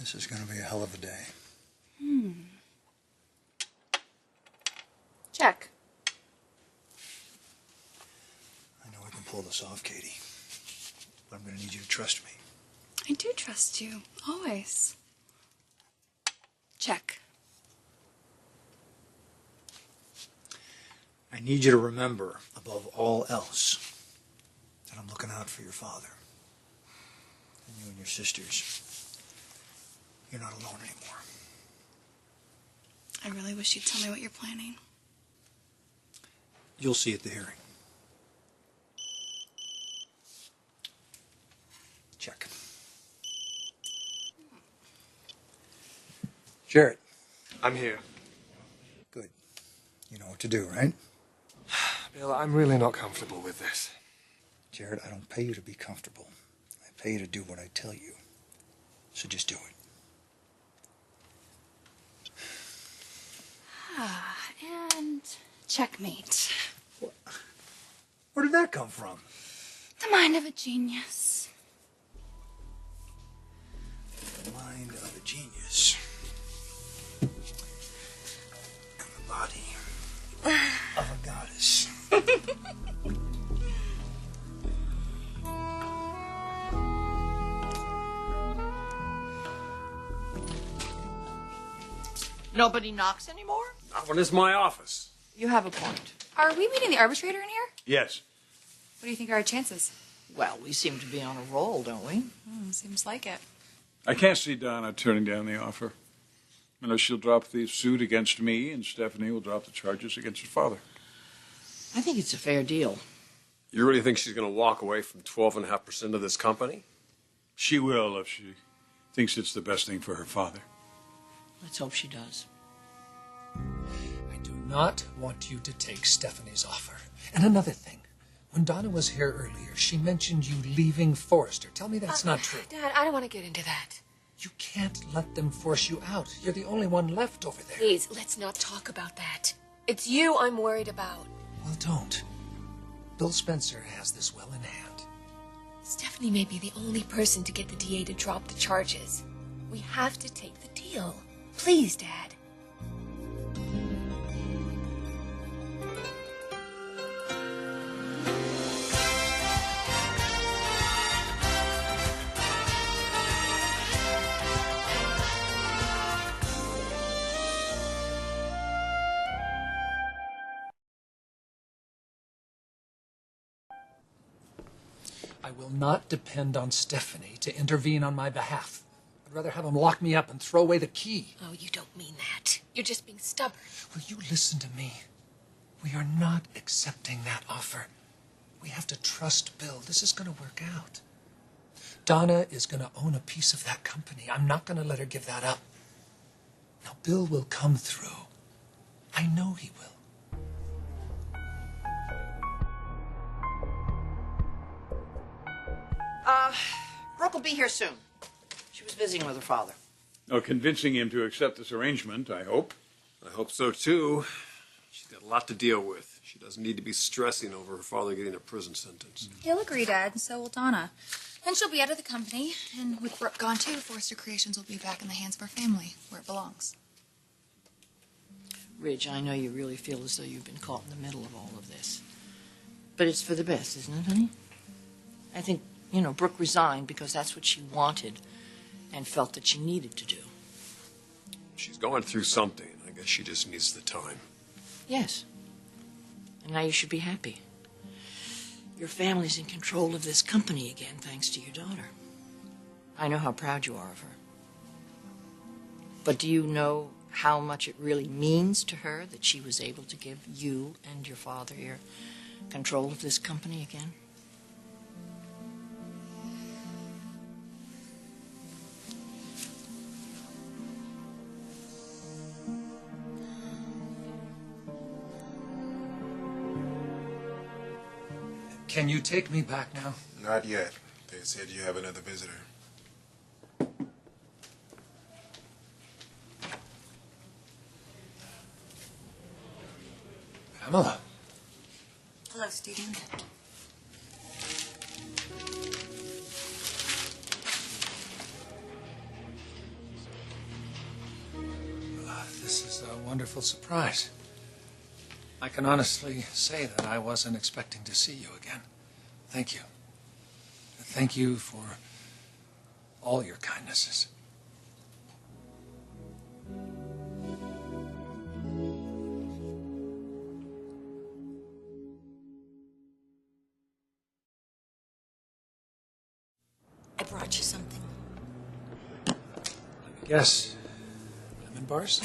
This is going to be a hell of a day. Check. I know I can pull this off, Katie. But I'm going to need you to trust me. I do trust you. Always. Check. I need you to remember, above all else, that I'm looking out for your father. And you and your sisters. You're not alone anymore. I really wish you'd tell me what you're planning. You'll see at the hearing. Check. Jarrett. I'm here. Good. You know what to do, right? Bill, I'm really not comfortable with this. Jarrett, I don't pay you to be comfortable. I pay you to do what I tell you. So just do it. And checkmate. Where did that come from? The mind of a genius. The mind of a genius. And the body of a goddess. Nobody knocks anymore? Not when it's my office. You have a point. Are we meeting the arbitrator in here? Yes. What do you think are our chances? Well, we seem to be on a roll, don't we? Seems like it. I can't see Donna turning down the offer. Unless she'll drop the suit against me and Stephanie will drop the charges against her father. I think it's a fair deal. You really think she's going to walk away from 12.5% of this company? She will if she thinks it's the best thing for her father. Let's hope she does. I do not want you to take Stephanie's offer. And another thing, when Donna was here earlier, she mentioned you leaving Forrester. Tell me that's not true. Dad, I don't want to get into that. You can't let them force you out. You're the only one left over there. Please, let's not talk about that. It's you I'm worried about. Well, don't. Bill Spencer has this well in hand. Stephanie may be the only person to get the DA to drop the charges. We have to take the deal. Please, Dad. I will not depend on Stephanie to intervene on my behalf. I'd rather have him lock me up and throw away the key. Oh, you don't mean that. You're just being stubborn. Will you listen to me? We are not accepting that offer. We have to trust Bill. This is going to work out. Donna is going to own a piece of that company. I'm not going to let her give that up. Now, Bill will come through. I know he will. Brooke will be here soon. She was visiting with her father. Oh, convincing him to accept this arrangement, I hope. I hope so, too. She's got a lot to deal with. She doesn't need to be stressing over her father getting a prison sentence. He'll agree, Dad, and so will Donna. And she'll be out of the company, and with Brooke gone too, Forrester Creations will be back in the hands of our family, where it belongs. Ridge, I know you really feel as though you've been caught in the middle of all of this. But it's for the best, isn't it, honey? I think, Brooke resigned because that's what she wanted and felt that she needed to do. She's going through something. I guess she just needs the time. Yes. And now you should be happy. Your family's in control of this company again, thanks to your daughter. I know how proud you are of her. But do you know how much it really means to her that she was able to give you and your father here control of this company again? Can you take me back now? Not yet. They said you have another visitor. Pamela. Hello, student. wonderful surprise. I can honestly say that I wasn't expecting to see you again. Thank you. Thank you for all your kindnesses. I brought you something. Yes. Lemon bars?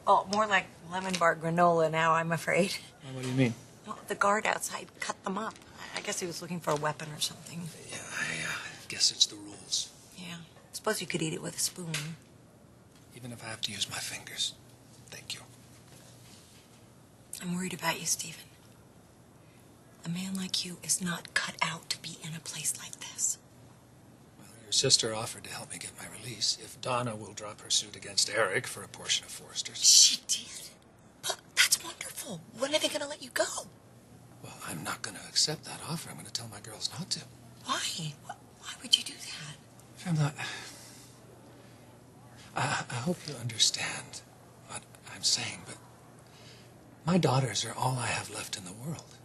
Well, more like lemon bar granola now, I'm afraid. Well, what do you mean? Well, the guard outside cut them up. I guess he was looking for a weapon or something. Yeah, I guess it's the rules. Yeah. Suppose you could eat it with a spoon. Even if I have to use my fingers. Thank you. I'm worried about you, Stephen. A man like you is not cut out to be in a place like this. Well, your sister offered to help me get my release if Donna will drop her suit against Eric for a portion of Forresters. She did? But that's wonderful. When are they going to let you go? Well, I'm not going to accept that offer. I'm going to tell my girls not to. Why? Why would you do that? I'm not... I hope you understand what I'm saying, but my daughters are all I have left in the world.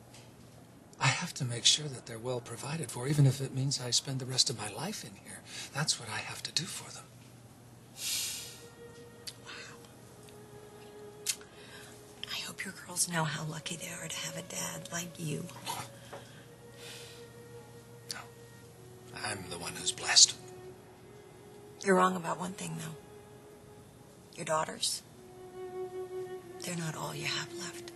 I have to make sure that they're well provided for, even if it means I spend the rest of my life in here. That's what I have to do for them. Wow. I hope your girls know how lucky they are to have a dad like you. No. I'm the one who's blessed. You're wrong about one thing, though. Your daughters, they're not all you have left.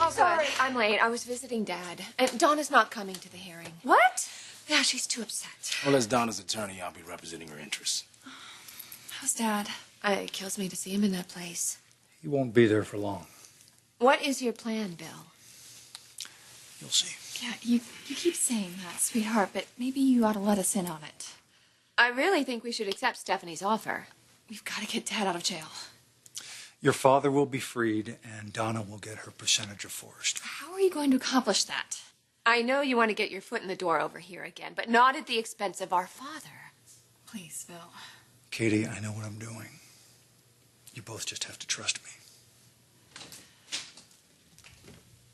Oh, sorry, I'm late. I was visiting Dad. And Donna's not coming to the hearing. What? Yeah, she's too upset. Well, as Donna's attorney, I'll be representing her interests. How's Dad? It kills me to see him in that place. He won't be there for long. What is your plan, Bill? You'll see. Yeah, you keep saying that, sweetheart, but maybe you ought to let us in on it. I really think we should accept Stephanie's offer. We've got to get Dad out of jail. Your father will be freed, and Donna will get her percentage of Forrester. How are you going to accomplish that? I know you want to get your foot in the door over here again, but not at the expense of our father. Please, Bill. Katie, I know what I'm doing. You both just have to trust me.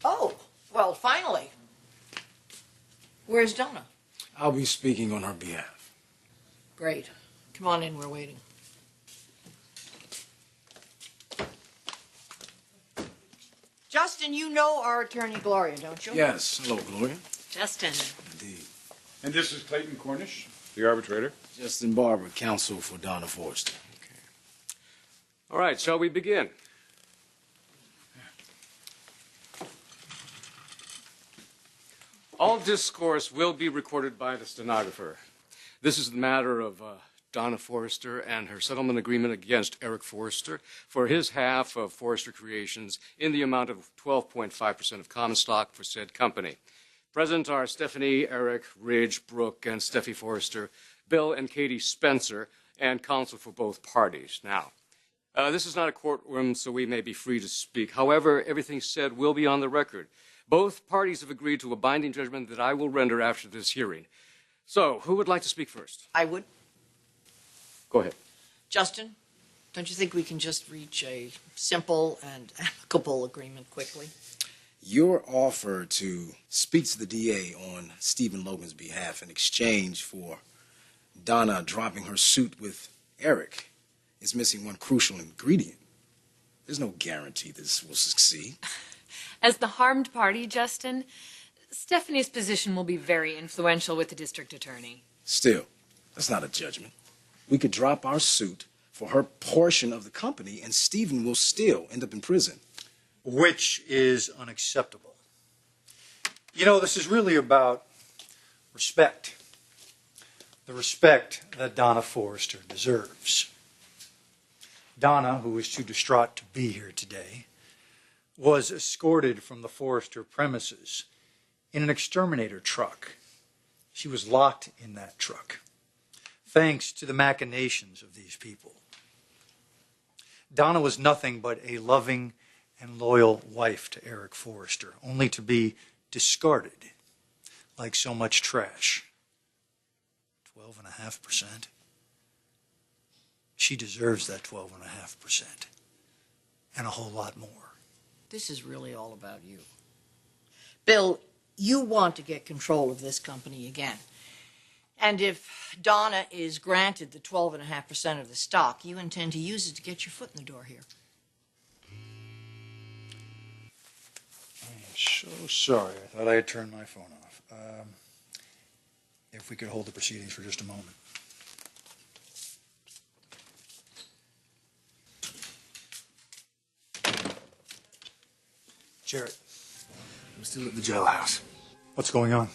Oh, well, finally. Where's Donna? I'll be speaking on her behalf. Great. Come on in, we're waiting. Justin, you know our attorney Gloria, don't you? Yes. Hello, Gloria. Justin. Indeed. And this is Clayton Cornish, the arbitrator. Justin Barber, counsel for Donna Forrester. All right, shall we begin? All discourse will be recorded by the stenographer. This is the matter of Donna Forrester and her settlement agreement against Eric Forrester for his half of Forrester Creations in the amount of 12.5% of common stock for said company. Present are Stephanie, Eric, Ridge, Brooke, and Steffi Forrester, Bill and Katie Spencer, and counsel for both parties. Now, this is not a courtroom, so we may be free to speak. However, everything said will be on the record. Both parties have agreed to a binding judgment that I will render after this hearing. So, who would like to speak first? I would. Go ahead. Justin, don't you think we can just reach a simple and amicable agreement quickly? Your offer to speak to the DA on Stephen Logan's behalf in exchange for Donna dropping her suit with Eric is missing one crucial ingredient. There's no guarantee this will succeed. As the harmed party, Justin, Stephanie's position will be very influential with the district attorney. Still, that's not a judgment. We could drop our suit for her portion of the company and Stephen will still end up in prison. Which is unacceptable. You know, this is really about respect. The respect that Donna Forrester deserves. Donna, who is too distraught to be here today, was escorted from the Forrester premises in an exterminator truck. She was locked in that truck, thanks to the machinations of these people. Donna was nothing but a loving and loyal wife to Eric Forrester, only to be discarded like so much trash. 12.5%. She deserves that 12.5%. And a whole lot more. This is really all about you. Bill, you want to get control of this company again. And if Donna is granted the 12.5% of the stock, you intend to use it to get your foot in the door here. I'm so sorry. I thought I had turned my phone off. If we could hold the proceedings for just a moment. Jarrett, I'm still at the jailhouse. what's going on?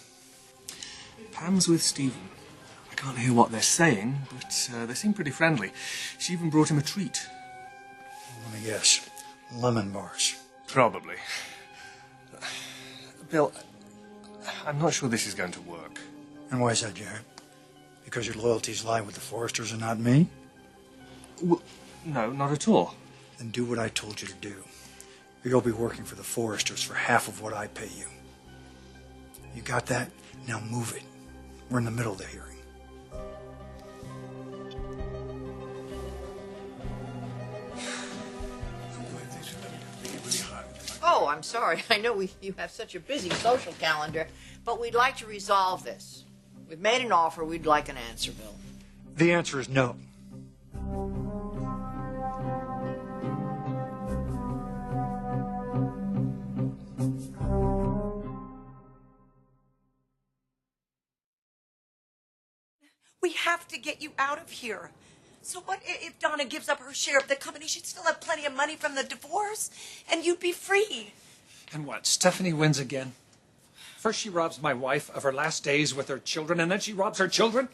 Pam's with Stephen. I can't hear what they're saying, but they seem pretty friendly. She even brought him a treat. Let me guess. Lemon bars. Probably. Bill, I'm not sure this is going to work. And why is that, Jarrett? Because your loyalties lie with the Forresters and not me? Well, no, not at all. Then do what I told you to do. Or you'll be working for the Forresters for half of what I pay you. You got that? Now move it. We're in the middle of the hearing. Oh, I'm sorry. I know you have such a busy social calendar, but we'd like to resolve this. We've made an offer. We'd like an answer, Bill. The answer is no. We have to get you out of here. So what if Donna gives up her share of the company? She'd still have plenty of money from the divorce, and you'd be free. And what, Stephanie wins again? First she robs my wife of her last days with her children, and then she robs her children?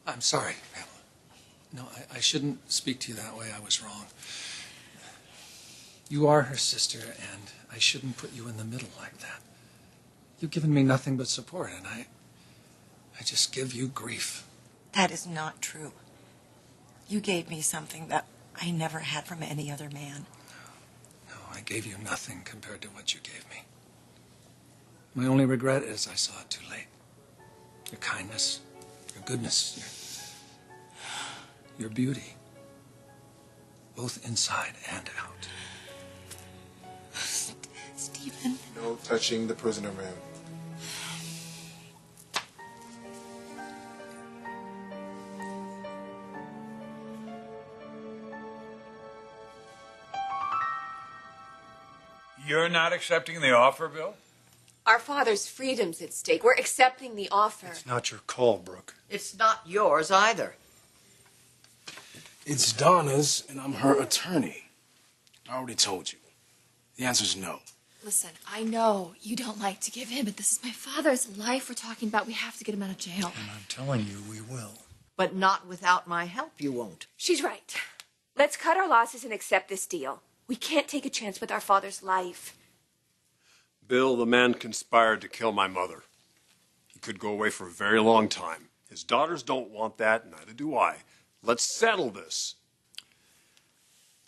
I'm sorry, Pamela. No, I shouldn't speak to you that way. I was wrong. You are her sister, and I shouldn't put you in the middle like that. You've given me nothing but support, and I just give you grief. That is not true. You gave me something that I never had from any other man. No, I gave you nothing compared to what you gave me. My only regret is I saw it too late. Your kindness, your goodness, your beauty, both inside and out. Stephen. No touching the prisoner, ma'am. You're not accepting the offer, Bill? Our father's freedom's at stake. We're accepting the offer. It's not your call, Brooke. It's not yours either. It's Donna's, and I'm her attorney. I already told you. The answer's no. Listen, I know you don't like to give in, but this is my father's life we're talking about. We have to get him out of jail. And I'm telling you, we will. But not without my help, you won't. She's right. Let's cut our losses and accept this deal. We can't take a chance with our father's life. Bill, the man conspired to kill my mother. He could go away for a very long time. His daughters don't want that, neither do I. Let's settle this.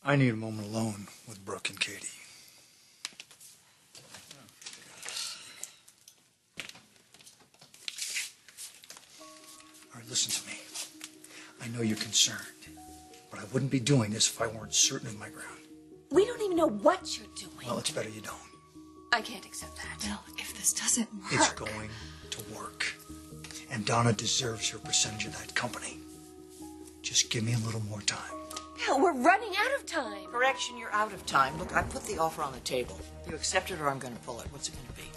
I need a moment alone with Brooke and Katie. All right, listen to me. I know you're concerned, but I wouldn't be doing this if I weren't certain of my ground. We don't even know what you're doing. Well, it's better you don't. I can't accept that. Bill, if this doesn't work... It's going to work. And Donna deserves her percentage of that company. Just give me a little more time. Bill, we're running out of time. Correction, you're out of time. Look, I put the offer on the table. You accept it or I'm going to pull it. What's it going to be?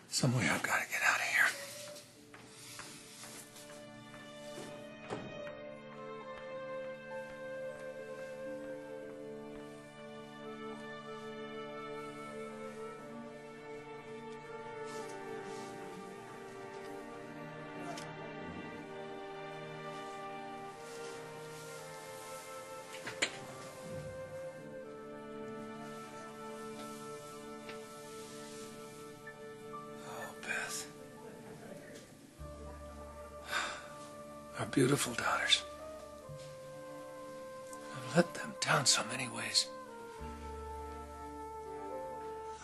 Some way I've got to get out of here. beautiful daughters. I've let them down so many ways.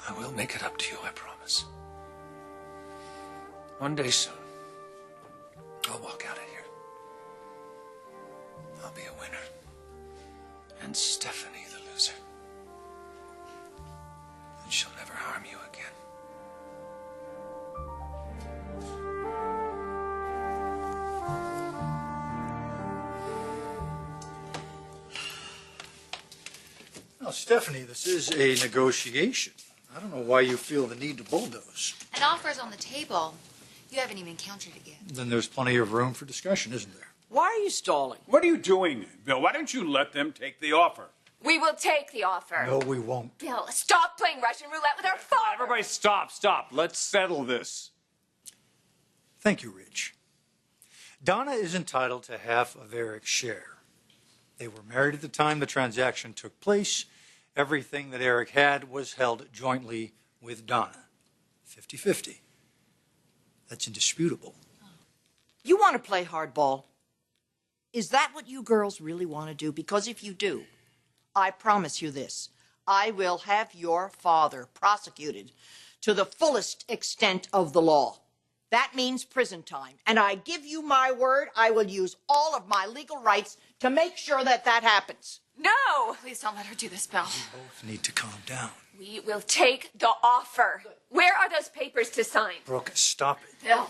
I will make it up to you, I promise. One day soon, I'll walk out of here. I'll be a winner. And Stephanie the loser. And she'll never harm you again. Now, Stephanie, this is a negotiation. I don't know why you feel the need to bulldoze. An offer's on the table. You haven't even countered it yet. Then there's plenty of room for discussion, isn't there? Why are you stalling? What are you doing, Bill? Why don't you let them take the offer? We will take the offer. No, we won't. Bill, stop playing Russian roulette with our father. Everybody stop. Let's settle this. Thank you, Rich. Donna is entitled to half of Eric's share. They were married at the time the transaction took place. Everything that Eric had was held jointly with Donna. 50-50. That's indisputable. You want to play hardball? Is that what you girls really want to do? Because if you do, I promise you this. I will have your father prosecuted to the fullest extent of the law. That means prison time. And I give you my word, I will use all of my legal rights to make sure that that happens. No! Please don't let her do this, Bill. Both need to calm down. We will take the offer. Where are those papers to sign? Brooke, stop it. Bill.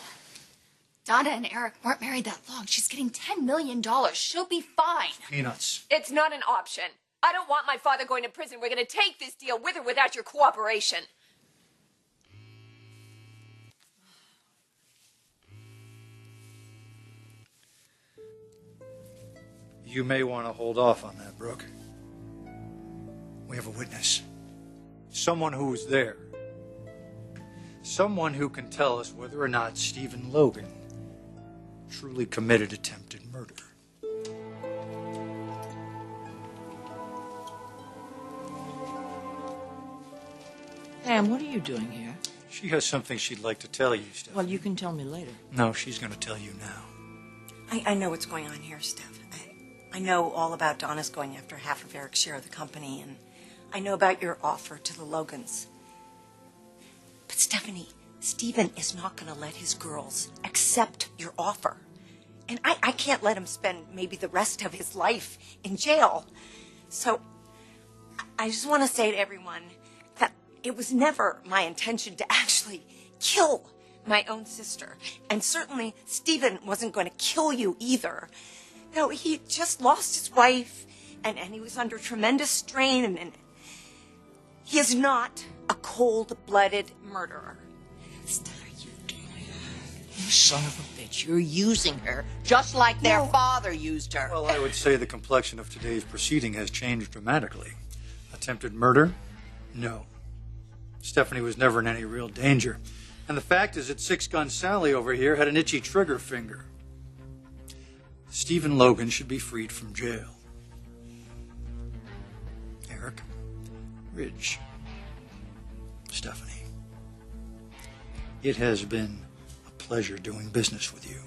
Donna and Eric weren't married that long. She's getting $10 million. She'll be fine. Peanuts. It's not an option. I don't want my father going to prison. We're going to take this deal with or without your cooperation. You may want to hold off on that, Brooke. We have a witness. Someone who was there. Someone who can tell us whether or not Stephen Logan truly committed attempted murder. Pam, what are you doing here? She has something she'd like to tell you, Steph. Well, you can tell me later. No, she's going to tell you now. I know what's going on here, Steph. I know all about Donna's going after half of Eric's share of the company, and I know about your offer to the Logans. But Stephanie, Stephen is not going to let his girls accept your offer. And I can't let him spend maybe the rest of his life in jail. So I just want to say to everyone that it was never my intention to actually kill my own sister. And certainly Stephen wasn't going to kill you either. No, he just lost his wife, and he was under tremendous strain, and he is not a cold-blooded murderer. You son of a bitch, you're using her just like their father used her. Well, I would say the complexion of today's proceeding has changed dramatically. Attempted murder? No. Stephanie was never in any real danger. And the fact is that Six-Gun Sally over here had an itchy trigger finger. Stephen Logan should be freed from jail. Eric, Ridge, Stephanie, it has been a pleasure doing business with you.